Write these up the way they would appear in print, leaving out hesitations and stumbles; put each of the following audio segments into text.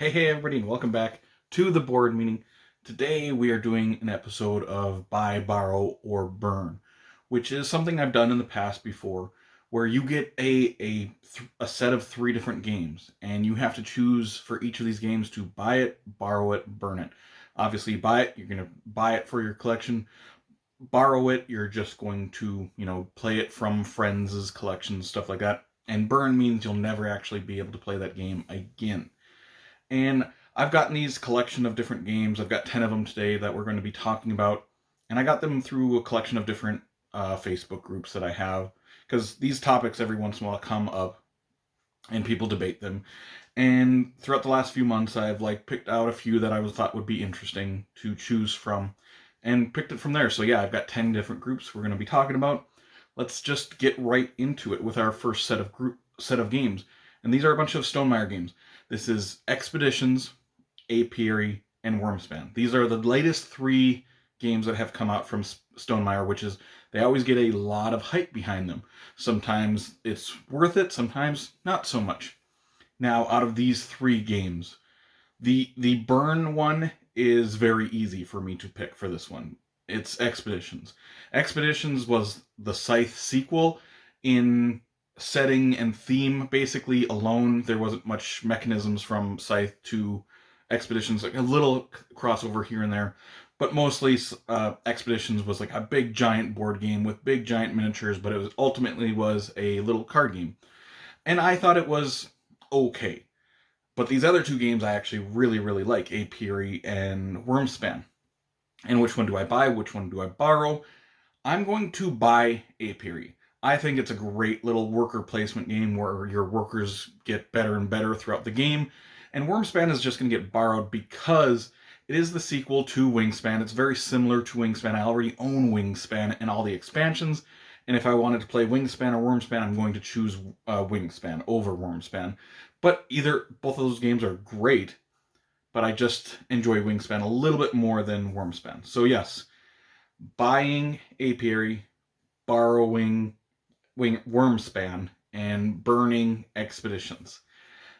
Hey everybody, and welcome back to the board meeting. Today we are doing an episode of Buy, Borrow, or Burn, which is something I've done in the past before, where you get a set of three different games, and you have to choose for each of these games to buy it, borrow it, burn it. Obviously, buy it, you're going to buy it for your collection. Borrow it, you're just going to, play it from friends' collections, stuff like that. And burn means you'll never actually be able to play that game again. And I've gotten these collection of different games. I've got 10 of them today that we're going to be talking about. And I got them through a collection of different Facebook groups that I have. Because these topics every once in a while come up and people debate them. And throughout the last few months, I've picked out a few that I thought would be interesting to choose from and picked it from there. So yeah, I've got 10 different groups we're going to be talking about. Let's just get right into it with our first set of games. And these are a bunch of Stonemaier games. This is Expeditions, Apiary, and Wormspan. These are the latest three games that have come out from Stonemaier, which is they always get a lot of hype behind them. Sometimes it's worth it, sometimes not so much. Now, out of these three games, the Burn one is very easy for me to pick for this one. It's Expeditions. Expeditions was the Scythe sequel in setting and theme basically alone. There wasn't much mechanisms from Scythe to Expeditions, like a little crossover here and there, but mostly Expeditions was like a big giant board game with big giant miniatures, but it was ultimately was a little card game. And I thought it was okay. But these other two games I actually really like, Apiary and Wormspan. And which one do I buy? Which one do I borrow? I'm going to buy Apiary. I think it's a great little worker placement game where your workers get better and better throughout the game. And Wormspan is just going to get borrowed because it is the sequel to Wingspan. It's very similar to Wingspan. I already own Wingspan and all the expansions. And if I wanted to play Wingspan or Wormspan, I'm going to choose Wingspan over Wormspan. But both of those games are great, but I just enjoy Wingspan a little bit more than Wormspan. So yes, buying Apiary, borrowing Wormspan, and burning Expeditions.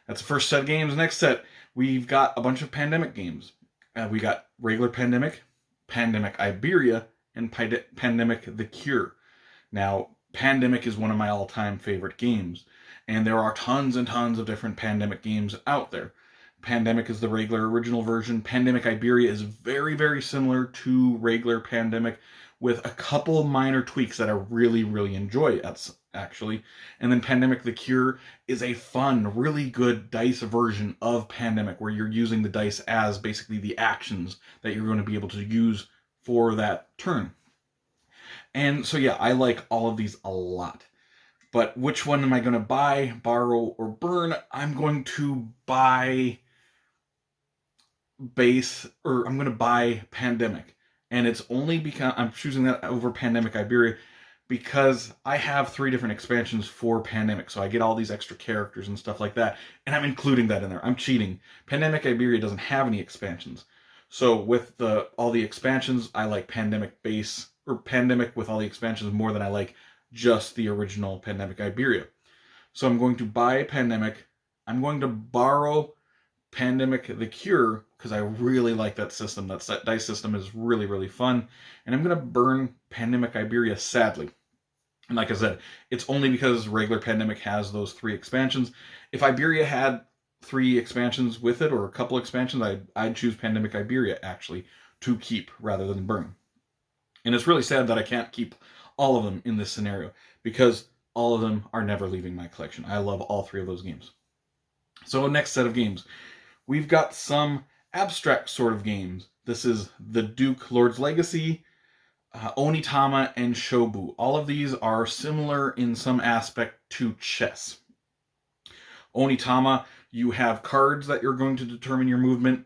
That's the first set of games. Next set, we've got a bunch of Pandemic games. We got regular Pandemic, Pandemic Iberia, and Pandemic The Cure. Now, Pandemic is one of my all-time favorite games, and there are tons and tons of different Pandemic games out there. Pandemic is the regular original version. Pandemic Iberia is very similar to regular Pandemic with a couple minor tweaks that I really enjoy, actually. And then Pandemic The Cure is a fun, really good dice version of Pandemic, where you're using the dice as basically the actions that you're going to be able to use for that turn. And so yeah, I like all of these a lot. But which one am I going to buy, borrow, or burn? I'm going to buy I'm going to buy Pandemic. And it's only because I'm choosing that over Pandemic Iberia because I have three different expansions for Pandemic. So I get all these extra characters and stuff like that. And I'm including that in there. I'm cheating. Pandemic Iberia doesn't have any expansions. So with all the expansions, I like Pandemic base or Pandemic with all the expansions more than I like just the original Pandemic Iberia. So I'm going to buy Pandemic. I'm going to borrow Pandemic The Cure because I really like that system. That dice system is really fun. And I'm going to burn Pandemic Iberia, sadly. And like I said, it's only because regular Pandemic has those three expansions. If Iberia had three expansions with it, or a couple expansions, I'd choose Pandemic Iberia, actually, to keep rather than burn. And it's really sad that I can't keep all of them in this scenario, because all of them are never leaving my collection. I love all three of those games. So next set of games, we've got some abstract sort of games. This is The Duke Lord's Legacy, Onitama, and Shobu. All of these are similar in some aspect to chess. Onitama, you have cards that you're going to determine your movement,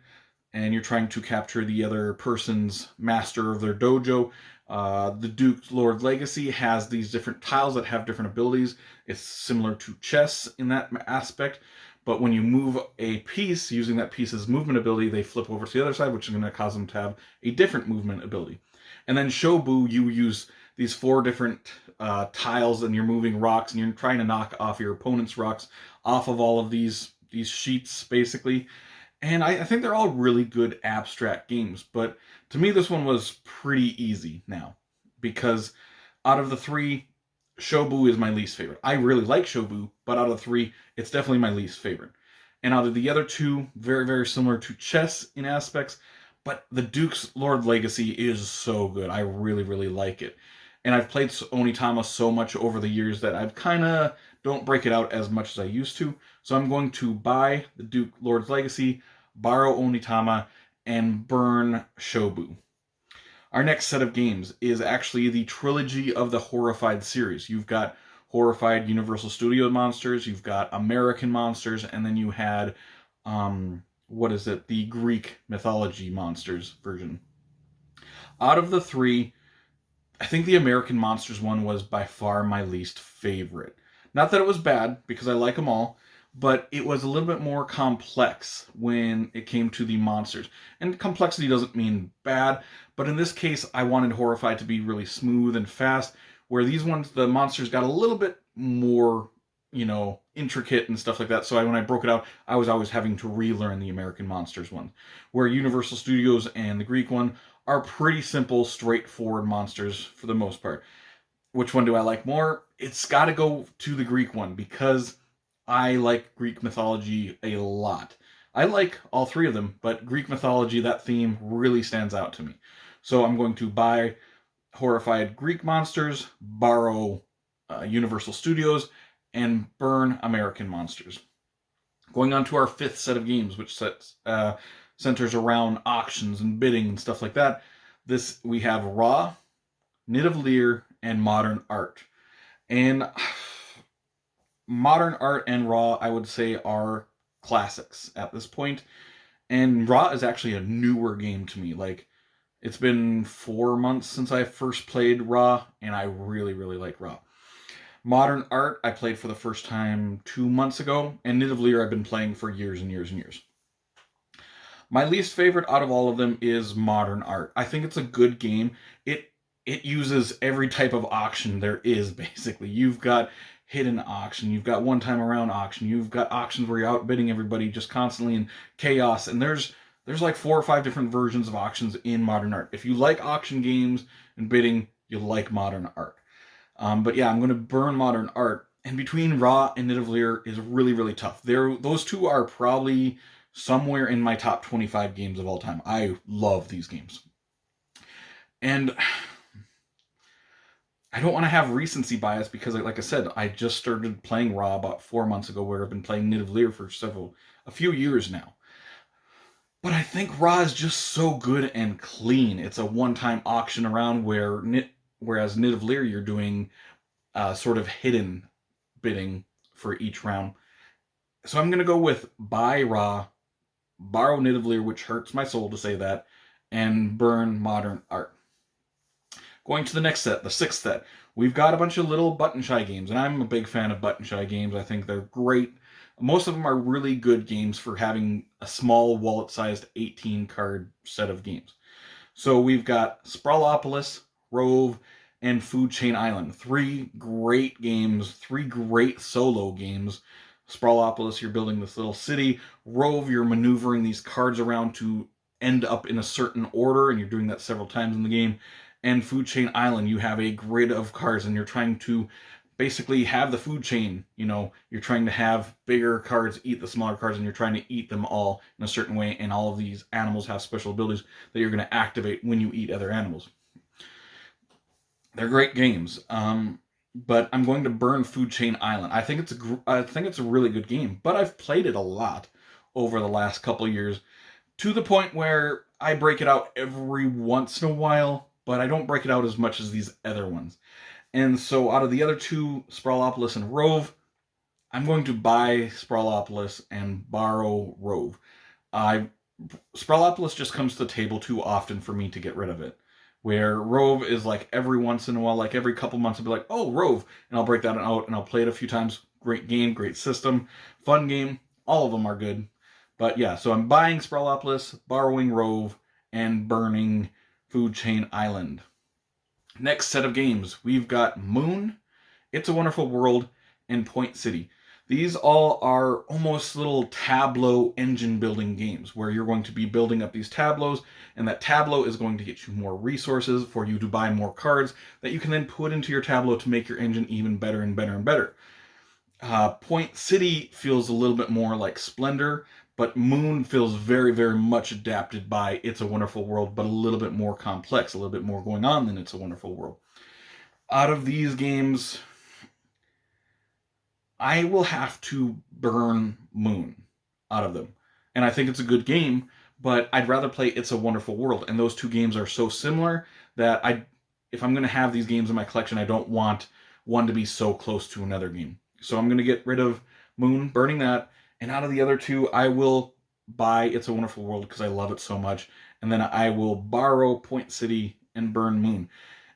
and you're trying to capture the other person's master of their dojo. The Duke's Lord Legacy has these different tiles that have different abilities. It's similar to chess in that aspect, but when you move a piece using that piece's movement ability, they flip over to the other side, which is going to cause them to have a different movement ability. And then Shobu, you use these four different tiles, and you're moving rocks, and you're trying to knock off your opponent's rocks off of all of these sheets, basically. And I think they're all really good abstract games, but to me, this one was pretty easy now. Because out of the three, Shobu is my least favorite. I really like Shobu, but out of the three, it's definitely my least favorite. And out of the other two, very, very similar to chess in aspects, but the Duke's Lord Legacy is so good. I really, really like it. And I've played Onitama so much over the years that I've kind of don't break it out as much as I used to. So I'm going to buy the Duke Lord's Legacy, borrow Onitama, and burn Shobu. Our next set of games is actually the trilogy of the Horrified series. You've got Horrified Universal Studios monsters, you've got American monsters, and then you had, what is it, the Greek mythology monsters version. Out of the three, I think the American Monsters one was by far my least favorite. Not that it was bad, because I like them all, but it was a little bit more complex when it came to the monsters. And complexity doesn't mean bad, but in this case, I wanted Horrified to be really smooth and fast, where these ones, the monsters got a little bit more, intricate and stuff like that. So when I broke it out, I was always having to relearn the American Monsters one. Where Universal Studios and the Greek one are pretty simple, straightforward monsters for the most part. Which one do I like more? It's got to go to the Greek one because I like Greek mythology a lot. I like all three of them, but Greek mythology, that theme really stands out to me. So I'm going to buy Horrified Greek Monsters, borrow Universal Studios, and burn American Monsters. Going on to our fifth set of games, which centers around auctions and bidding and stuff like that. This we have Raw, Nidavellir, and Modern Art. And Modern Art and Raw, I would say, are classics at this point. And Raw is actually a newer game to me. Like, it's been 4 months since I first played Raw, and I really, really like Raw. Modern Art, I played for the first time 2 months ago, and Nidavellir I've been playing for years and years and years. My least favorite out of all of them is Modern Art. I think it's a good game. It uses every type of auction there is, basically. You've got hidden auction, you've got one-time around auction, you've got auctions where you're outbidding everybody just constantly in chaos, and there's like 4 or 5 different versions of auctions in Modern Art. If you like auction games and bidding, you'll like Modern Art. But yeah, I'm going to burn Modern Art. And between Raw and Nidavellir is really, really tough. Those two are probably somewhere in my top 25 games of all time. I love these games. And I don't want to have recency bias because, like I said, I just started playing Raw about 4 months ago, where I've been playing Nidavellir for a few years now. But I think Raw is just so good and clean. It's a one-time auction around whereas Nidavellir, you're doing sort of hidden bidding for each round. So I'm going to go with buy Raw, borrow Nidavellir, which hurts my soul to say that, and burn Modern Art. Going to the next set, the sixth set, we've got a bunch of little button shy games, and I'm a big fan of button shy games. I think they're great. Most of them are really good games for having a small wallet-sized 18-card set of games. So we've got Sprawlopolis, Rove, and Food Chain Island. 3 great games, 3 great solo games. Sprawlopolis, you're building this little city. Rove, you're maneuvering these cards around to end up in a certain order, and you're doing that several times in the game. And Food Chain Island, you have a grid of cards, and you're trying to basically have the food chain. You're trying to have bigger cards eat the smaller cards, and you're trying to eat them all in a certain way, and all of these animals have special abilities that you're going to activate when you eat other animals. They're great games, but I'm going to burn Food Chain Island. I think it's a really good game, but I've played it a lot over the last couple years, to the point where I break it out every once in a while, but I don't break it out as much as these other ones. And so out of the other 2, Sprawlopolis and Rove, I'm going to buy Sprawlopolis and borrow Rove. Sprawlopolis just comes to the table too often for me to get rid of it. Where Rove is like every once in a while, like every couple months, I'll be like, oh, Rove, and I'll break that out and I'll play it a few times. Great game, great system, fun game. All of them are good. But yeah, so I'm buying Sprawlopolis, borrowing Rove, and burning Food Chain Island. Next set of games, we've got Moon, It's a Wonderful World, and Point City. These all are almost little Tableau engine building games where you're going to be building up these tableaus, and that Tableau is going to get you more resources for you to buy more cards that you can then put into your Tableau to make your engine even better and better and better. Point City feels a little bit more like Splendor, but Moon feels very, very much adapted by It's a Wonderful World, but a little bit more complex, a little bit more going on than It's a Wonderful World. Out of these games, I will have to burn Moon out of them. And I think it's a good game, but I'd rather play It's a Wonderful World. And those two games are so similar that if I'm going to have these games in my collection, I don't want one to be so close to another game. So I'm going to get rid of Moon, burning that. And out of the other two, I will buy It's a Wonderful World because I love it so much. And then I will borrow Point City and burn Moon.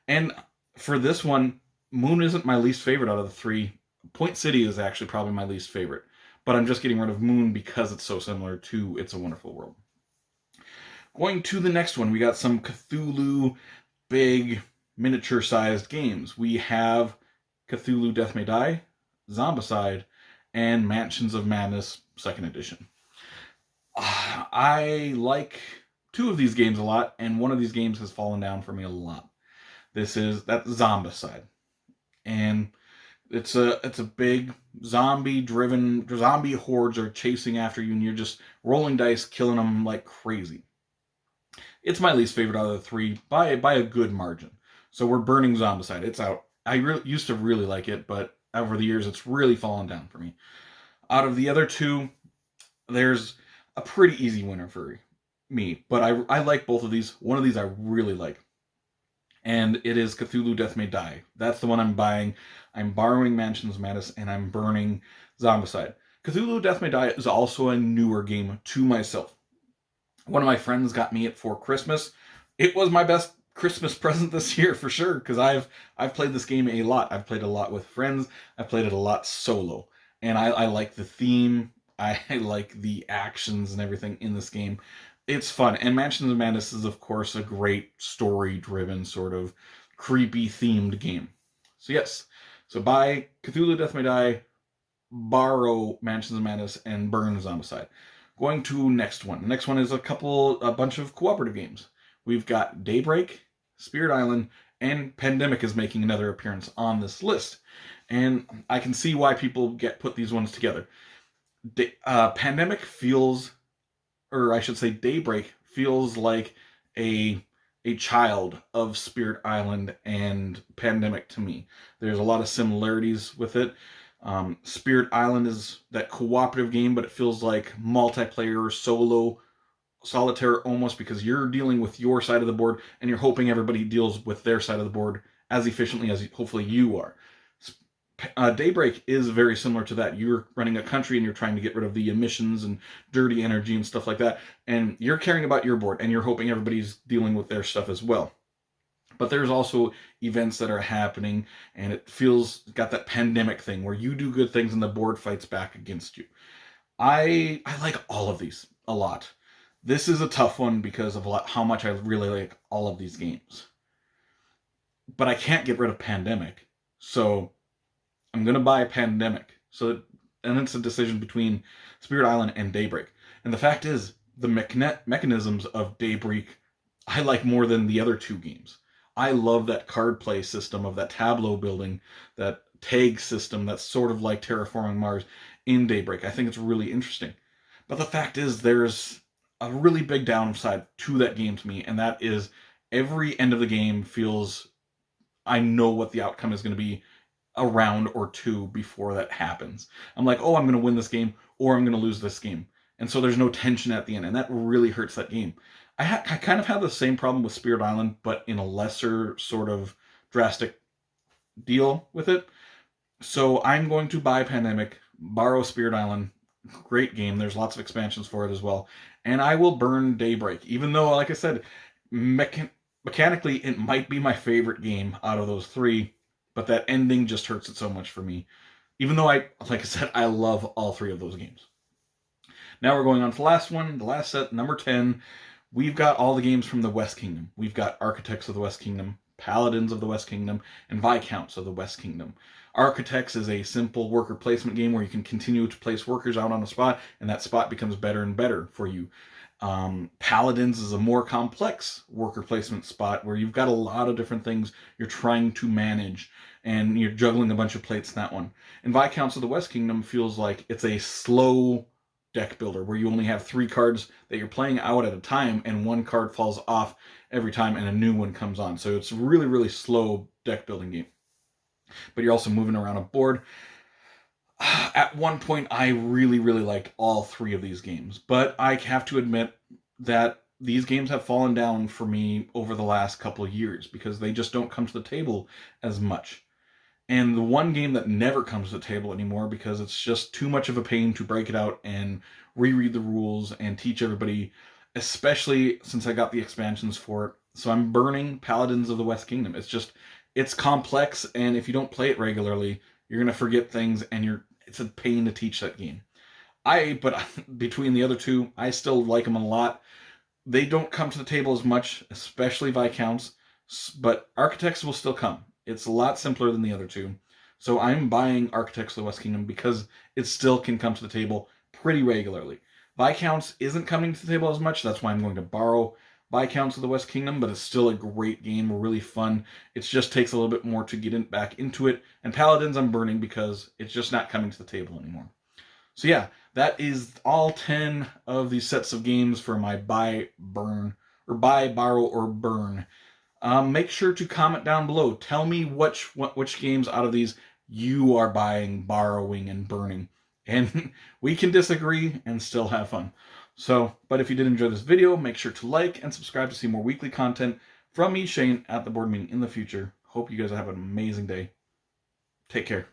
And for this one, Moon isn't my least favorite out of the three. Point City is actually probably my least favorite, but I'm just getting rid of Moon because it's so similar to It's a Wonderful World. Going to the next one, we got some Cthulhu big miniature-sized games. We have Cthulhu Death May Die, Zombicide, and Mansions of Madness 2nd Edition. I like two of these games a lot, and one of these games has fallen down for me a lot. That's Zombicide. And it's a big zombie hordes are chasing after you, and you're just rolling dice, killing them like crazy. It's my least favorite out of the three by a good margin. So we're burning Zombicide. It's out. I used to really like it, but over the years it's really fallen down for me. Out of the other two, there's a pretty easy winner for me, but I like both of these. One of these I really like, and it is Cthulhu Death May Die. That's the one I'm buying. I'm borrowing Mansions of Madness, and I'm burning Zombicide. Cthulhu Death May Die is also a newer game to myself. One of my friends got me it for Christmas. It was my best Christmas present this year for sure, because I've played this game a lot. I've played a lot with friends. I've played it a lot solo, and I like the theme. I like the actions and everything in this game. It's fun. And Mansions of Madness is, of course, a great story-driven, sort of creepy themed game. So yes, so buy Cthulhu Death May Die, borrow Mansions of Madness, and burn Zombicide. Going to next one. The next one is a bunch of cooperative games. We've got Daybreak, Spirit Island, and Pandemic is making another appearance on this list. And I can see why people put these ones together. Pandemic feels, or I should say Daybreak feels like a child of Spirit Island and Pandemic to me. There's a lot of similarities with it. Spirit Island is that cooperative game, but it feels like multiplayer, solo, solitaire almost, because you're dealing with your side of the board and you're hoping everybody deals with their side of the board as efficiently as hopefully you are. Daybreak is very similar to that. You're running a country and you're trying to get rid of the emissions and dirty energy and stuff like that, and you're caring about your board and you're hoping everybody's dealing with their stuff as well. But there's also events that are happening, and it feels got that pandemic thing where you do good things and the board fights back against you. I like all of these a lot. This is a tough one because of how much I really like all of these games. But I can't get rid of Pandemic, so I'm going to buy Pandemic. And it's a decision between Spirit Island and Daybreak. And the fact is, the mechanisms of Daybreak I like more than the other two games. I love that card play system of that tableau building, that tag system that's sort of like Terraforming Mars in Daybreak. I think it's really interesting. But the fact is, there's a really big downside to that game to me, and that is every end of the game feels I know what the outcome is going to be a round or two before that happens. I'm like, oh, I'm going to win this game or I'm going to lose this game. And so there's no tension at the end, and that really hurts that game. I kind of have the same problem with Spirit Island, but in a lesser sort of drastic deal with it. So I'm going to buy Pandemic, borrow Spirit Island. Great game. There's lots of expansions for it as well. And I will burn Daybreak, even though, like I said, mechanically it might be my favorite game out of those three, but that ending just hurts it so much for me. Even though like I said, I love all three of those games. Now we're going on to the last one, the last set, number 10. We've got all the games from the West Kingdom. We've got Architects of the West Kingdom, Paladins of the West Kingdom, and Viscounts of the West Kingdom. Architects is a simple worker placement game where you can continue to place workers out on a spot, and that spot becomes better and better for you. Paladins is a more complex worker placement spot where you've got a lot of different things you're trying to manage, and you're juggling a bunch of plates in that one. And Viscounts of the West Kingdom feels like it's a slow deck builder where you only have 3 cards that you're playing out at a time, and 1 card falls off every time and a new one comes on. So it's a really, really slow deck building game. But you're also moving around a board. At one point, I really, really liked all 3 of these games, but I have to admit that these games have fallen down for me over the last couple of years because they just don't come to the table as much. And the one game that never comes to the table anymore because it's just too much of a pain to break it out and reread the rules and teach everybody, especially since I got the expansions for it. So I'm burning Paladins of the West Kingdom. It's complex, and if you don't play it regularly, you're going to forget things, and it's a pain to teach that game. But between the other 2, I still like them a lot. They don't come to the table as much, especially Viscounts, but Architects will still come. It's a lot simpler than the other 2. So I'm buying Architects of the West Kingdom because it still can come to the table pretty regularly. Viscounts isn't coming to the table as much. That's why I'm going to borrow Viscounts of the West Kingdom, but it's still a great game, really fun. It just takes a little bit more to get back into it. And Paladins I'm burning because it's just not coming to the table anymore. So yeah, that is all 10 of these sets of games for my buy, borrow, or burn. Make sure to comment down below. Tell me which games out of these you are buying, borrowing, and burning. And we can disagree and still have fun. But if you did enjoy this video, make sure to like and subscribe to see more weekly content from me, Shane, at the board meeting in the future. Hope you guys have an amazing day. Take care.